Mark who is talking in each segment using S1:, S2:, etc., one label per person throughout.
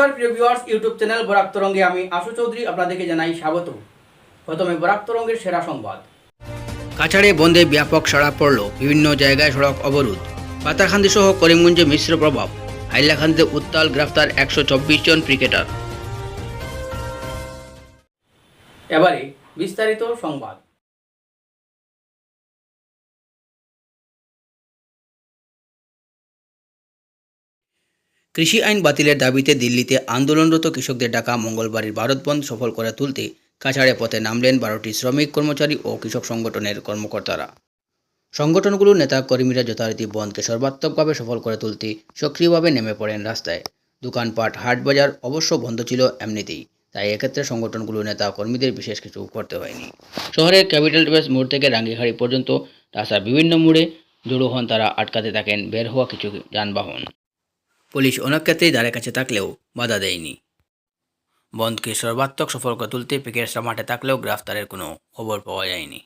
S1: নমস্কার প্রিয় viewers, YouTube channel Barak তরঙ্গে আমি আশু চৌধুরী আপনাদেরকে জানাই স্বাগত। প্রথমে বরাক তরঙ্গের সেরা সংবাদ। কাছাড়ে বন্ধে ব্যাপক সাড়া পড়ল, বিভিন্ন জায়গায় সড়ক অবরোধ। পাতারকান্দি সহ করিমগঞ্জে মিশ্র প্রভাব, হাইলাকান্দিতে উত্তাল, গ্রেফতার 124 জন ক্রিকেটার। এবারে বিস্তারিত সংবাদ। কৃষি আইন বাতিলের দাবিতে দিল্লিতে আন্দোলনরত কৃষকদের ডাকা মঙ্গলবারের ভারত বন্ধ সফল করে তুলতে কাছাড়ে পথে নামলেন 12টি শ্রমিক, কর্মচারী ও কৃষক সংগঠনের কর্মকর্তারা। সংগঠনগুলোর নেতা কর্মীরা যথারীতি বন্ধকে সর্বাত্মকভাবে সফল করে তুলতে সক্রিয়ভাবে নেমে পড়েন রাস্তায়। দোকানপাট, হাট বাজার অবশ্য বন্ধ ছিল এমনিতেই, তাই এক্ষেত্রে সংগঠনগুলোর নেতা কর্মীদের বিশেষ কিছু করতে হয়নি। শহরের ক্যাপিটাল টেরেস মোড় থেকে রাঙ্গিহাড়ি পর্যন্ত রাস্তার বিভিন্ন মোড়ে জড়ো হন তারা। আটকাতে থাকেন বের হওয়া কিছু যানবাহন। পুলিশ অনেক ক্ষেত্রেই ধারে কাছে থাকলেও বাধা দেয়নি। বন্ধকে সর্বাত্মক সফল করে তুলতে পিকেটরা মাঠে থাকলেও গ্রেফতারের কোনো খবর পাওয়া যায়নি।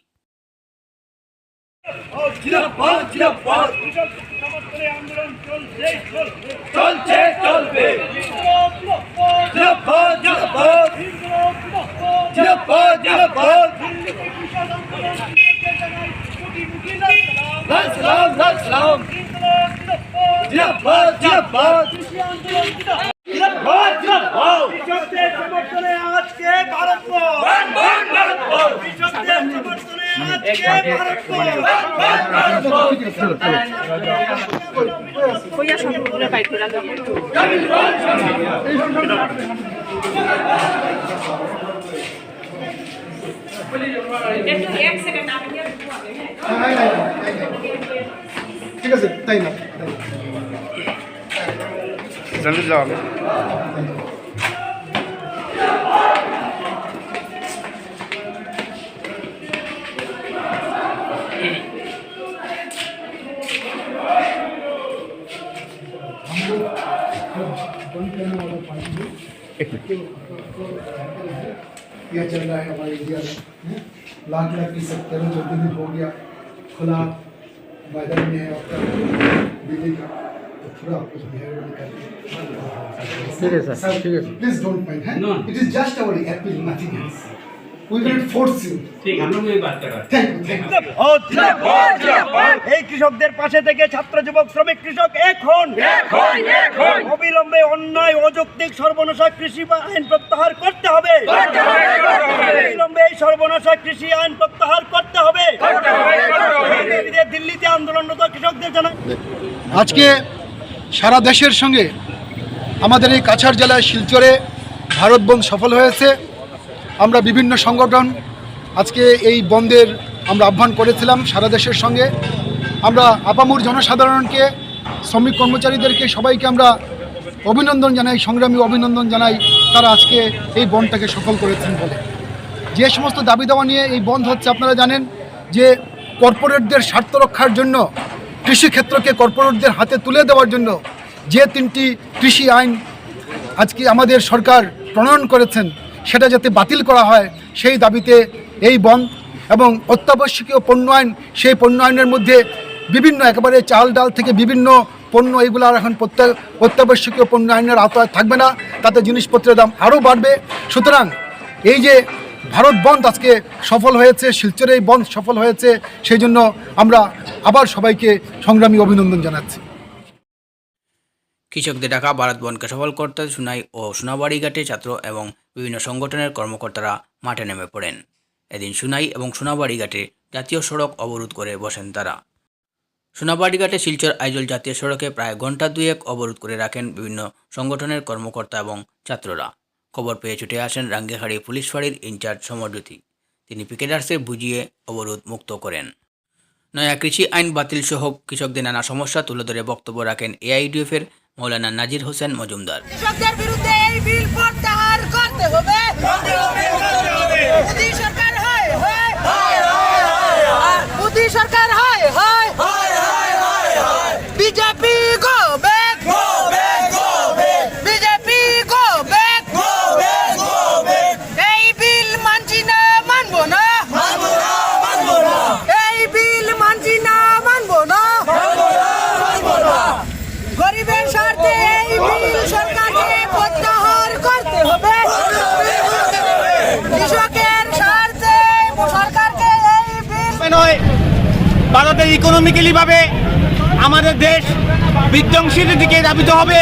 S2: ঠিক আছে, তাই না
S3: জলদি যাও।
S2: यह चल रहा है हमारे इंडिया में, लाख की तेरह चौदह दिन हो गया खुला मैदान में है आपका बिजली का, तो थोड़ा आपको बिहेवियर करके प्लीज डोंट माइंड है। It is just our appeal, nothing else. We will not force you.
S4: ठीक, हम लोग ये बात कर रहे हैं।
S2: Thank you.
S5: এই কৃষকদের পাশে থেকে ছাত্র, যুবক, শ্রমিক, কৃষক এক হন। অবিলম্বে অন্যায়, অযৌক্তিক, সর্বনাশা কৃষি আইন প্রত্যাহার করতে হবে। অবিলম্বে এই সর্বনাশা কৃষি আইন প্রত্যাহার করতে হবে। দিল্লিতে আন্দোলনরত কৃষকদের জানাই
S2: আজকে সারা দেশের সঙ্গে আমাদের এই কাছাড় জেলায় শিলচরে ভারত বন্ধ সফল হয়েছে। আমরা বিভিন্ন সংগঠন আজকে এই বন্ধের আমরা আহ্বান করেছিলাম সারা দেশের সঙ্গে। আমরা আপামর জনসাধারণকে, শ্রমিক কর্মচারীদেরকে, সবাইকে আমরা অভিনন্দন জানাই, সংগ্রামী অভিনন্দন জানাই, তারা আজকে এই বন্ধটাকে সফল করেছেন বলে। যে সমস্ত দাবি দাওয়া নিয়ে এই বন্ধ হচ্ছে, আপনারা জানেন যে কর্পোরেটদের স্বার্থ রক্ষার জন্য, কৃষিক্ষেত্রকে কর্পোরেটদের হাতে তুলে দেওয়ার জন্য যে 3টি কৃষি আইন আজকে আমাদের সরকার প্রণয়ন করেছেন, সেটা যাতে বাতিল করা হয় সেই দাবিতে এই বন্ধ। এবং অত্যাবশ্যকীয় পণ্য আইন, সেই পণ্য আইনের মধ্যে বিভিন্ন একেবারে চাল ডাল থেকে বিভিন্ন পণ্য, এইগুলো আর এখন অত্যাবশ্যকীয় পণ্য আইনের আওতায় থাকবে না, তাতে জিনিসপত্রের দাম আরও বাড়বে। সুতরাং এই যে ভারত বন্ধ আজকে সফল হয়েছে, শিলচরে এই বন্ধ সফল হয়েছে, সেই জন্য আমরা আবার সবাইকে সংগ্রামী অভিনন্দন জানাচ্ছি।
S1: কৃষকদের ডাকা ভারত বন্ধকে সফল করতে সুনাই ও সোনাবাড়ি ঘাটে ছাত্র এবং বিভিন্ন সংগঠনের কর্মকর্তারা মাঠে নেমে পড়েন। এদিন সুনাই এবং সোনাবাড়ি ঘাটে জাতীয় সড়ক অবরোধ করে বসেন তারা। সোনাবাড়ি ঘাটে শিলচর আইজল জাতীয় সড়কে প্রায় ঘণ্টা দুয়েক অবরোধ করে রাখেন বিভিন্ন সংগঠনের কর্মকর্তা এবং ছাত্ররা। খবর পেয়ে ছুটে আসেন রাঙ্গিহাড়ি পুলিশ ফাঁড়ির ইনচার্জ সমরজ্যোতি। তিনি পিকেটার্সে বুঝিয়ে অবরোধ মুক্ত করেন। নয়া কৃষি আইন বাতিল সহ কৃষকদের নানা সমস্যা তুলে ধরে বক্তব্য রাখেন এআইডিএফের মৌলানা নাজির হোসেন মজুমদার।
S6: কৃষকদের বিরুদ্ধে এই বিল প্রত্যাহার করতে হবে। মোদি সরকার হয় হয় মোদি সরকার হয় হয় BJP go back, BJP go back. এই বিল মানছি না, মানবো না, এই বিল মানছি না, মানবো না। গরিবের স্বার্থে এই বিল সরকারকে প্রত্যাহার
S3: যাতে ইকোনমিক্যালিভাবে আমাদের দেশ বিধ্বংসীর দিকে ধাবিত হবে।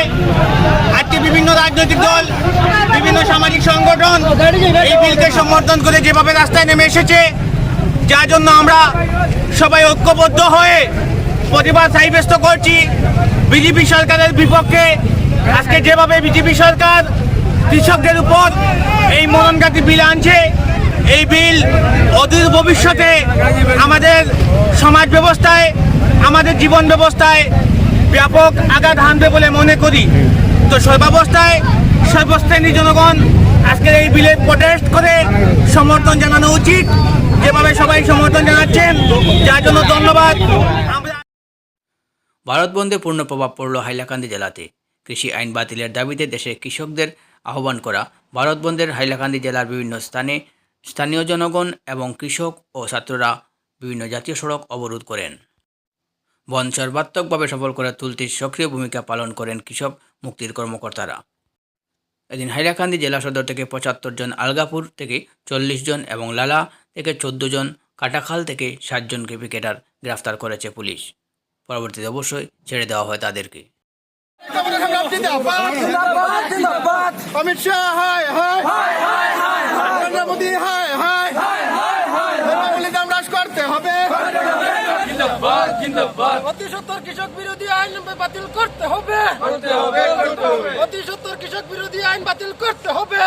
S3: আজকে বিভিন্ন রাজনৈতিক দল, বিভিন্ন সামাজিক সংগঠন এই বিলকে সমর্থন করে যেভাবে রাস্তায় নেমে এসেছে, যার জন্য আমরা সবাই ঐক্যবদ্ধ হয়ে প্রতিবাদ সাব্যস্ত করছি বিজেপি সরকারের বিপক্ষে। আজকে যেভাবে বিজেপি সরকার কৃষকদের উপর এই মরণঘাতী বিল আনছে, এই বিল অদূর ভবিষ্যতে আমাদের সমাজ ব্যবস্থায়, আমাদের জীবন ব্যবস্থায় ব্যাপক আঘাত হানবে বলে মনে করি। তো সর্বাবস্থায় সর্বশ্রেণীর জনগণ আজকের এই বিলে প্রোটেস্ট করে সমর্থন জানানো উচিত, যেভাবে সবাই সমর্থন জানাচ্ছেন, যার জন্য ধন্যবাদ। আমরা
S1: ভারত বন্ধে পূর্ণ প্রভাব পড়ল হাইলাকান্দি জেলাতে। কৃষি আইন বাতিলের দাবিতে দেশে কৃষকদের আহ্বান করা ভারত বন্ধের হাইলাকান্দি জেলার বিভিন্ন স্থানে স্থানীয় জনগণ এবং কৃষক ও ছাত্ররা বিভিন্ন জাতীয় সড়ক অবরোধ করেন। বন্ধ সর্বাত্মকভাবে সফল করে তুলতে সক্রিয় ভূমিকা পালন করেন কৃষক মুক্তির কর্মকর্তারা। এদিন হাইলাকান্দি জেলা সদর থেকে 75 জন, আলগাপুর থেকে 40 জন এবং লালা থেকে 14 জন, কাটাখাল থেকে 7 জনকে পিকেটার গ্রেফতার করেছে পুলিশ। পরবর্তীতে অবশ্যই ছেড়ে দেওয়া হয় তাদেরকে।
S4: অমিত শাহ হায় হায় নরেন্দ্র মোদী হায় হায় রাজ করতে হবে।
S7: অতি সত্তর কৃষক বিরোধী আইন বাতিল করতে হবে। অতি সত্তর কৃষক বিরোধী আইন বাতিল করতে হবে।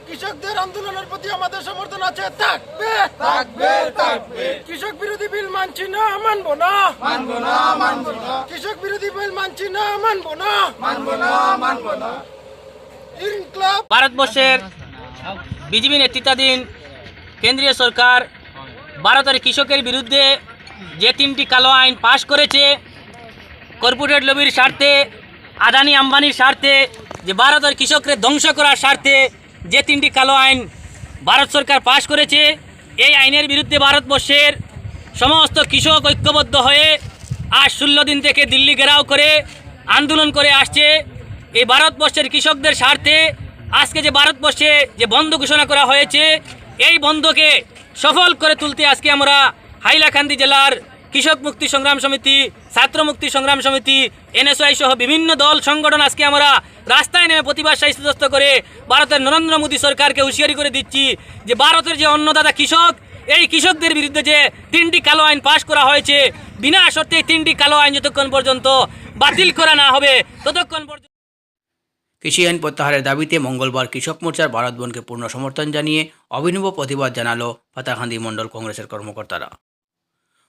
S7: কৃষকদের আন্দোলনের প্রতি আমাদের সমর্থন আছে, থাকবে থাকবে থাকবে। কৃষক বিরোধী বিল মানছি না, মানবো না, মানবো না, মানবো না। কৃষক বিরোধী বিল মানছি না, মানবো না, মানবো না, মানবো না। ইনকলাব
S8: ভারতবর্ষের বিজেপি নেতৃত্বাধীন কেন্দ্রীয় সরকার ভারতের কৃষকের বিরুদ্ধে যে 3টি কালো আইন পাশ করেছে, কর্পোরেট লবির স্বার্থে, আদানি আম্বানির স্বার্থে, যে ভারতের কৃষকদের ধ্বংস করার স্বার্থে যে 3টি কালো আইন ভারত সরকার পাশ করেছে, এই আইনের বিরুদ্ধে ভারতবর্ষের সমস্ত কৃষক ঐক্যবদ্ধ হয়ে আজ 16 দিন থেকে দিল্লি ঘেরাও করে আন্দোলন করে আসছে। এই ভারতবর্ষের কৃষকদের স্বার্থে আজকে যে ভারতবর্ষে যে বন্ধ ঘোষণা করা হয়েছে, এই বন্ধকে সফল করে তুলতে আজকে আমরা হাইলাকান্দি জেলার কৃষক মুক্তি সংগ্রাম সমিতি, ছাত্র মুক্তি সংগ্রাম সমিতি, এনএসওয়াই সহ বিভিন্ন দল সংগঠন আজকে আমরা রাস্তায় নেমে প্রতিবাদ সাব্যস্ত করে ভারতের নরেন্দ্র মোদী সরকারকে হুঁশিয়ারি করে দিচ্ছি যে ভারতের যে অন্নদাতা কৃষক, এই কৃষকদের বিরুদ্ধে যে 3টি কালো আইন পাশ করা হয়েছে, বিনা শর্তে 3টি কালো আইন যতক্ষণ পর্যন্ত বাতিল করা না হবে ততক্ষণ পর্যন্ত।
S1: কৃষি আইন প্রত্যাহারের দাবিতে মঙ্গলবার কৃষক মোর্চার ভারত বন্ধকে পূর্ণ সমর্থন জানিয়ে অভিনব প্রতিবাদ জানালো পাতাহান্দি মণ্ডল কংগ্রেসের কর্মকর্তারা।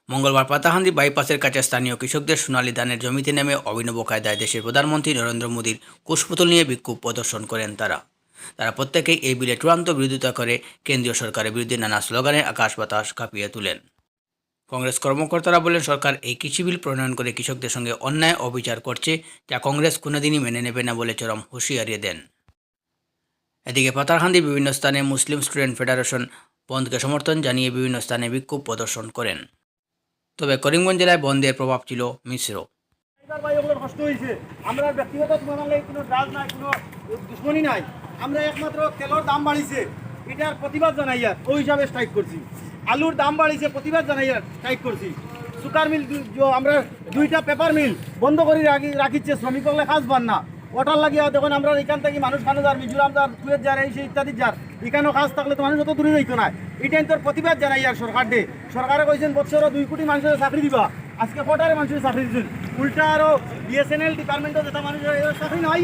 S1: মঙ্গলবার পাতাহান্দি বাইপাসের কাছে স্থানীয় কৃষকদের সোনালী ধানের জমিতে নেমে অভিনব কায়দায় দেশের প্রধানমন্ত্রী নরেন্দ্র মোদীর কুশপুতল নিয়ে বিক্ষোভ প্রদর্শন করেন তারা প্রত্যেকেই এই বিলে চূড়ান্ত বিরোধিতা করে কেন্দ্রীয় সরকারের বিরুদ্ধে নানা স্লোগানে আকাশ বাতাস কাঁপিয়ে তোলেন। কংগ্রেস কর্মকর্তারা বলেন, সরকার এই কৃষি বিল প্রণয়ন করে কৃষকদের সঙ্গে অন্যায় অবিচার করছে, যা কংগ্রেস কোনোদিনই মেনে নেবে না বলে চরম হুঁশিয়ারি দেন। এদিকে পাতারহান্দির বিভিন্ন স্থানে মুসলিম স্টুডেন্ট ফেডারেশন বন্ধকে সমর্থন জানিয়ে বিভিন্ন স্থানে বিক্ষোভ প্রদর্শন করেন। তবে করিমগঞ্জ জেলায় বন্ধের প্রভাব ছিল মিশ্র।
S5: কষ্ট হয়েছে, আমরা ব্যক্তিগত কোনো রাজ নাই, কোনো দুশ্মনী নাই, আমরা একমাত্র তেলের দাম বাড়িছে এটার প্রতিবাদ জানাইয়া ওই হিসাবে স্ট্রাইক করছি। আলুর দাম বাড়িছে প্রতিবাদ জানাইয়া স্ট্রাইক করছি। সুগার মিল আমরা 2টা পেপার মিল বন্ধ করে রাখিচ্ছে, শ্রমিক হলে কাজ পান না। ওটার লাগিয়া দেখুন আমরা এখান থেকে মানুষ যার মিজোরাম যার কুয়েত যার এই সেই ইত্যাদি যার এখানেও কাজ থাকলে তো মানুষ অত দূরে যাইতো না। এটাই তোর প্রতিবাদ জানাই আর সরকার ডে সরকারে কইছেন বছরও 2 কোটি মানুষের চাকরি দিবা, আজকে কটারে মানুষের চাকরি দিচ্ছেন, উল্টা আরও বিএসএনএল ডিপার্টমেন্টও যেটা মানুষের চাকরি নাই।